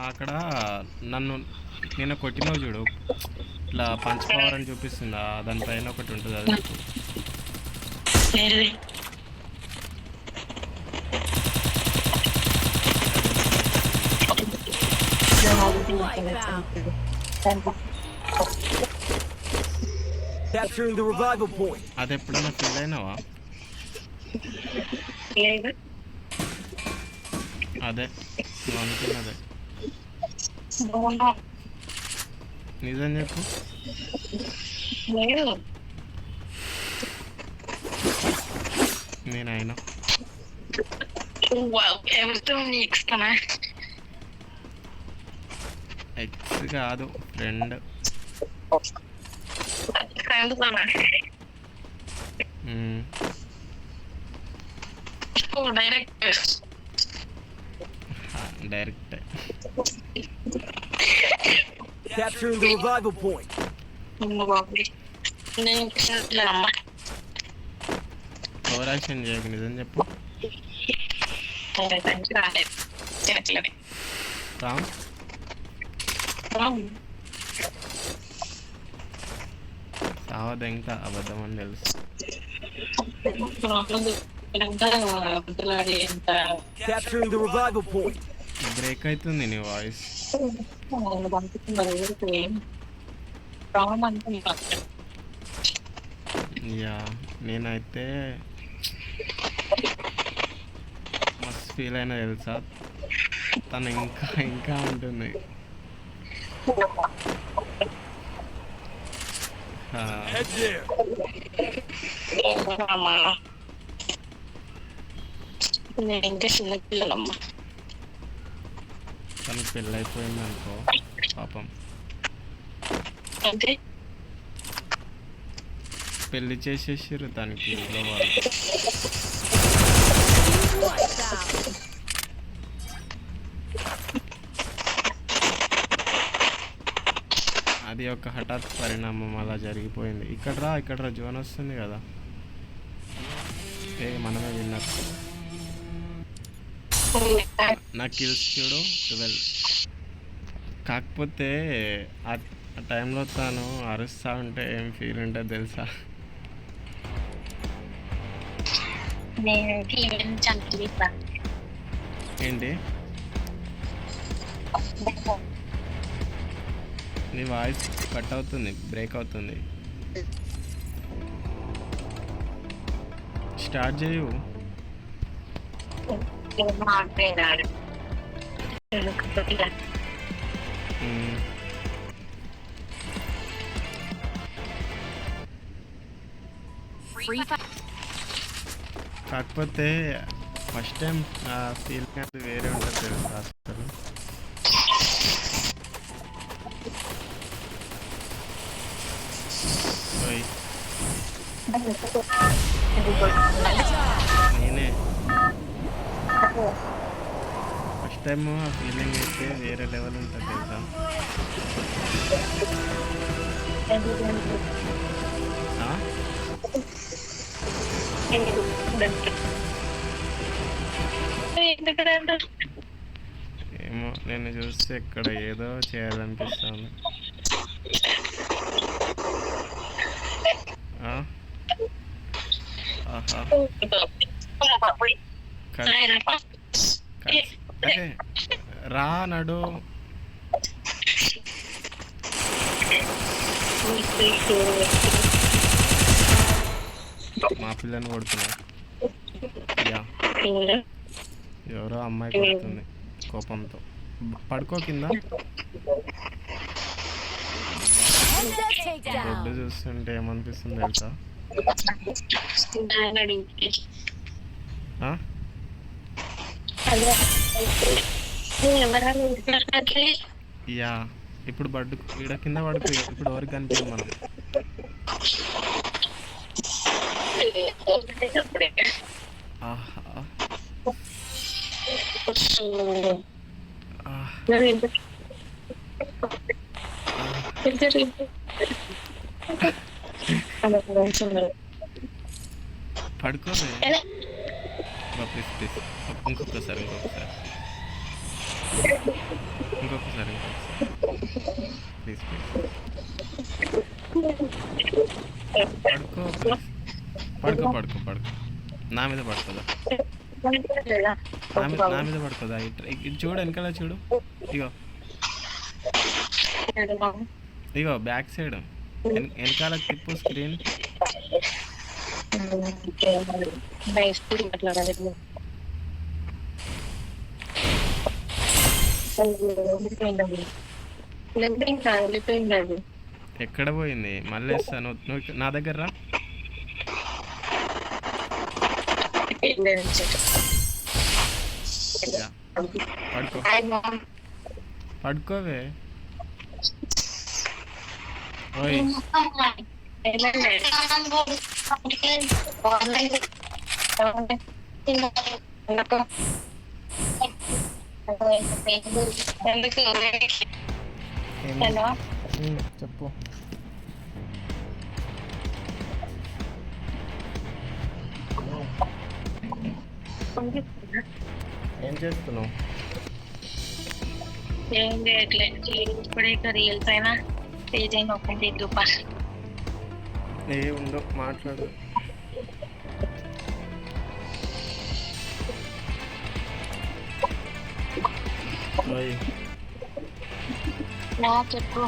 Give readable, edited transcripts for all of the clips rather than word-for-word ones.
అక్కడ నన్ను నిన్న కొట్టినవు చూడు, ఇట్లా పంచ్ పవర్ అని చూపిస్తుందా, దానిపైన ఒకటి ఉంటుంది, అది చెప్పు. ఏంటిది? అదే ఇందాక చెప్పింది. Capturing the revival point. అది ఎప్పుడైనా ఫీల్ అయినావా? లేదు. అదే నువ్వు అనుకున్నదే. అవునా? నిజం చెప్పు. లేదు. నేనైనా ఎవరితో ఇస్తానా? ఎక్స్ కాదు, ఫ్రెండ్. ఫ్రెండ్ తోనా? Direct direct. Capturing the revival point. బాబు నేను అమ్మా ఓవర్ యాక్షన్ చేయకు, నిజం చెప్పు. రాలేదు తినట్లేదు. రామ్ సావదు, ఇంకా అబద్ధం అని తెలుసు. Capturing the revival point. Break అవుతుంది నీ వాయిస్. యా నేనైతే మస్తు ఫీల్ అయినా తెలుసా, తను ఇంకా ఇంకా ఉంటుంది. Head there. నేను ఇంకా చిన్న పిల్లలమ్మా. తనకు పెళ్ళి అయిపోయింది అనుకో పాపం. అంటే పెళ్లి చేసేసారు తనకి ఇంట్లో వాళ్ళు. అది ఒక హఠాత్ పరిణామం, అలా జరిగిపోయింది. ఇక్కడ రా జోన్ వస్తుంది కదా. మనమే విన్నారు. నా కిల్స్ చూడు 12. కాకపోతే ఆ టైంలో తను అరుస్తా ఉంటే ఏం ఫీల్ ఉంటుంది తెలుసా? ఏంటి నీ వాయిస్ కట్ అవుతుంది, బ్రేక్ అవుతుంది. స్టార్ట్ చేయు. కాకపోతే ఫస్ట్ టైం ఫీలింగ్ అది వేరే ఉంటుంది తెలుసా అసలు. నేనే ఫస్ట్ టైం ఆ ఫీలింగ్ అయితే వేరే లెవెల్ ఉంటుంది తెలుసా. ఏమో నేను చూస్తే ఇక్కడ ఏదో చేయాలనిపిస్తుంది. ఆహా అదే రా నడు. మా పిల్లని కొడుతున్నా. యా ఎవరో అమ్మాయి కొడుతుంది కోపంతో. పడుకో కింద. బొడ్డు చూస్తుంటే ఏమనిపిస్తుంది తెలుసా? యా ఇప్పుడు బడ్డు ఈడ కింద పడుకో. ఇప్పుడు ఎవరికి కనిపించదు మనం. ఆహా పడుకోలే. ప్లీజ్ ఇంకొకసారి పడుకో పడుకో పడుకో. నా మీద పడుతుందా? నా మీద పడుతుందా? ఇటు చూడు, వెనకాల చూడు. ఇగో ఇగో బ్యాక్ సైడ్ వెనకాల తిప్పు స్క్రీన్. ఎక్కడ పోయింది? మళ్ళీ వేస్తాను. నువ్వు నా దగ్గర రా. పడుకో పడుకోవే. ఓయ్ ఎందుకు చెప్పు. ఏం చేస్తున్నావు? ఏం చేయట్లేదు, ఇప్పుడే రీల్స్ అయినా పేజ్ అయినా ఓపెన్ చేసి చూపా. ఏ ఉండవు, మాట్లాడు. ఓయ్ నా చెప్పు.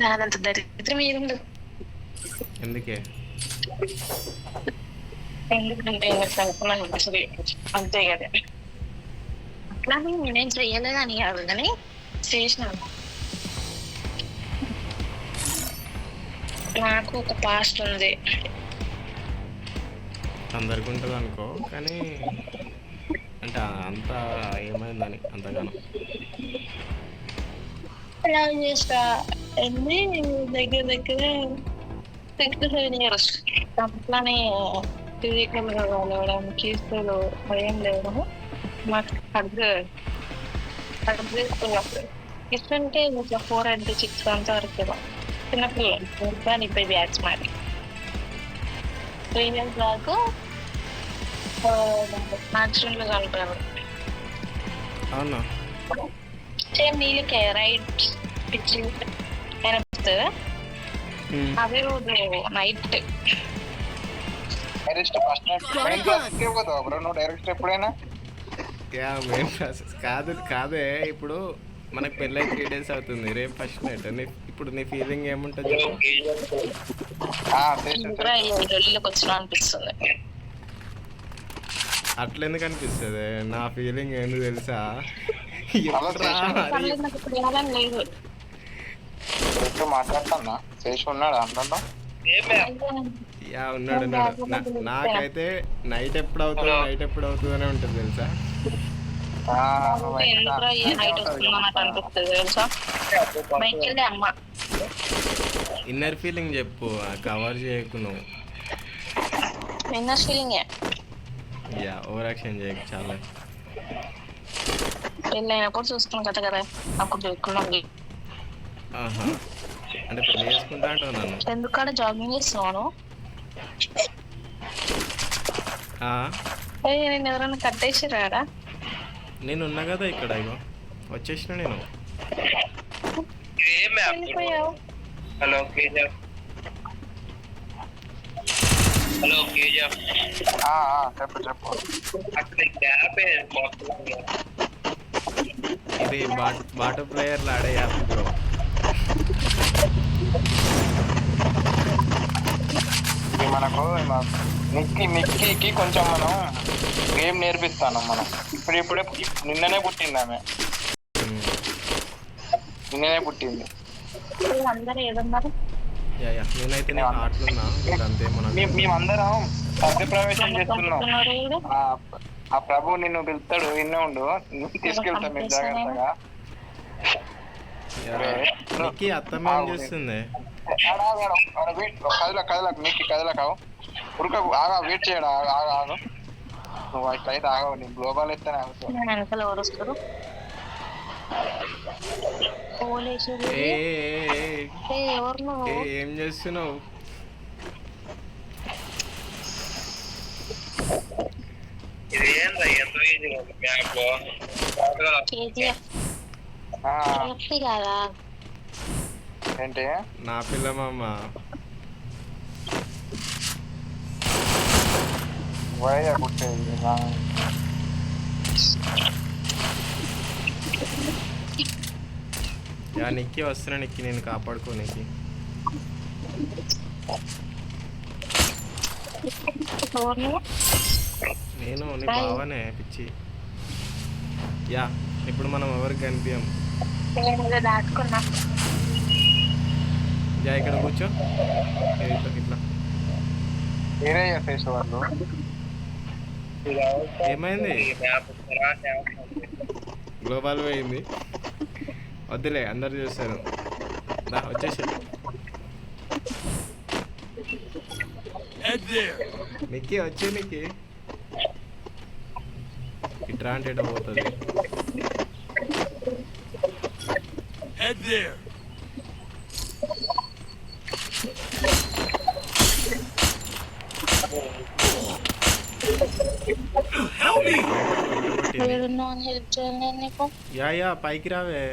దానంత దరిద్రం ఏముంది. ఎందుకే? ఎందుకంటే అంతే కదా. అట్లా నేను చెయ్యలేదని కాదు కానీ చేసినాను. నాకు ఒక పాస్ట్ ఉంది. అందరికి ఉంటుంది అనుకో, కానీ అంటే అంత ఏమైందని అంతగానో లవ్ చేస్తా ఎన్ని దగ్గర దగ్గర 6 to 7 years అట్లానే ఫిజికల్ గా కలవడం, కీస్తులు ఏం లేదు. మాకు తీసుకున్నప్పుడు ఇస్తుంటే ఇట్లా 4 అంటే 6 అంతా వరకు చిన్నపిల్లలు కానీ ఇప్పుడు బ్యాచ్ మారి 3 years దాకా యాక్సిడెంట్ లో చనిపోయాడు. అవునా? సేమ్ నీళ్ళకే రైట్ పిచ్చి అనిపిస్తుంది. అదే రోజు నైట్ మెయిన్ ప్రాసెస్ కాదే. ఇప్పుడు మనకు పెళ్ళై 3 days అవుతుంది. రేపు ఫస్ట్ నైట్. ఇప్పుడు నీ ఫీలింగ్ ఏముంటుంది? ఇళ్ళకి వచ్చినా అనిపిస్తుంది. అట్లా ఎందుకు అనిపిస్తుంది? నా ఫీలింగ్ ఏంది తెలుసా? మాట్లాడుతున్నా చేసి ఉన్నాడు అంతా. యా ఉన్నాడు. నాకైతే నైట్ ఎప్పుడు అవుతుంది అనే ఉంటుంది తెలుసా. ఇన్నర్ ఫీలింగ్ చెప్పు, కవర్ చేయకు నువ్వు. Inner feeling yeah over action చేయకు చాలా. పెళ్ళైనప్పుడు చూసుకున్నాం కదా కదా అప్పుడు చూసుకున్నాం. అంటే పెళ్లి చేసుకుంటా అంటావు నన్ను? ఎందుకడ జాగింగ్ చేస్తున్నాను. నేను ఎవరైనా కట్టేసిరాడా? నేను ఉన్నా కదా ఇక్కడ. ఇగో వచ్చేసిన నేను. Hello KGF. చెప్పు. ఇది బాటో ప్లేయర్లు ఆడే యాప్ బ్రో. మనకు నిక్కీకి కొంచెం మనం గేమ్ నేర్పిస్తాను. మనం ఇప్పుడే నిన్ననే పుట్టింది ఆమె. నిన్ననే పుట్టింది. అందరూ ఏదన్నారు? నేనైతే ఆటలున్నా. మేమందరం సత్యప్రవేశం చేస్తున్నాం. ఆ ప్రభు నిన్ను పిలుస్తాడు, విన్నే ఉండు, తీసుకెళ్తాం మీరు జాగ్రత్తగా. అత్తమేం చేస్తుంది? కదలకు నీకు కదలకావు ఉరకకు. ఆగా వెయిట్ చేయడా. ఆగు నువ్వు అట్లయితే ఆగవు. నీ గ్లోబల్ ఎత్తనే ఆగుతావు. ఏం చేస్తున్నావు? లక్ష్మి కాదా ఏంటి నా పిల్లమమ్మ. వయ కుట్టేది యా నిక్కి వస్తున్నా నిక్కి నేను కాపాడుకోనికి. నేను నీ బావనే పిచ్చి. యా ఇప్పుడు మనం ఎవరికి కనిపించాం. దాచుకున్నా యా ఇక్కడ కూర్చో. ఇట్లా ఇట్లా వేరే ఫేస్ వాళ్ళు ఏమైంది? గ్లోబల్ పోయింది. వద్దులే అందరు చూస్తారు. వచ్చేసి నిక్కి వచ్చే నిక్కి ఇట్రా అంటే ఎట పోతుంది. హెల్ప్ చేయాలి నీకు. యా పైకి రావే.